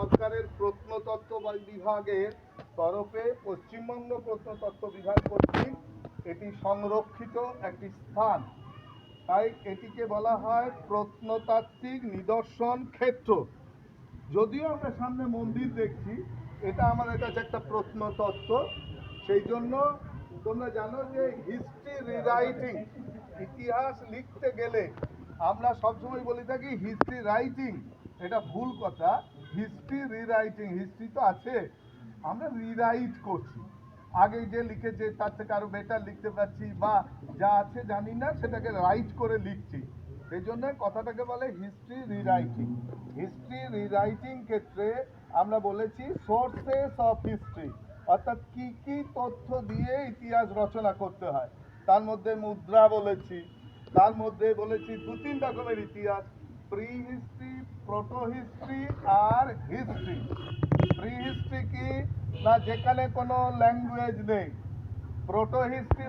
সরকারের প্রত্নতত্ত্ব বিভাগের তরফে পশ্চিমবঙ্গ প্রত্নতত্ত্ব বিভাগ কর্তৃক এটি সংরক্ষিত একটি স্থান, তাই এটিকে বলা হয় প্রত্নতাত্ত্বিক নিদর্শন ক্ষেত্র। যদিও আমরা সামনে মন্দির দেখছি, এটা আমাদের কাছে একটা প্রত্নতত্ত্ব। সেই জন্য তোমরা জানো যে হিস্ট্রি রিরাইটিং, ইতিহাস লিখতে গেলে আমরা সবসময় বলে থাকি হিস্ট্রি রাইটিং, এটা ভুল কথা। হিস্ট্রি রিরাইটিং, হিস্ট্রি তো আছে, আমরা রিরাইট করছি। আগে যে লিখেছে তার থেকে আরো বেটার লিখতে পারছি, বা যা আছে জানি না সেটাকে রাইট করে লিখছি। সেই জন্য কথাটাকে বলে হিস্ট্রি রিরাইটিং। হিস্ট্রি রিরাইটিং ক্ষেত্রে আমরা বলেছি সোর্সেস অফ হিস্ট্রি, অর্থাৎ কি কি তথ্য দিয়ে ইতিহাস রচনা করতে হয়। তার মধ্যে মুদ্রা বলেছি, তার মধ্যে বলেছি দু তিন রকমের ইতিহাস, প্রি হিস্ট্রি, প্রোটো হিস্ট্রি আর হিস্ট্রি। প্রি হিস্ট্রি কি না, যেখানে কোনো ল্যাঙ্গুয়েজ নেই। Proto history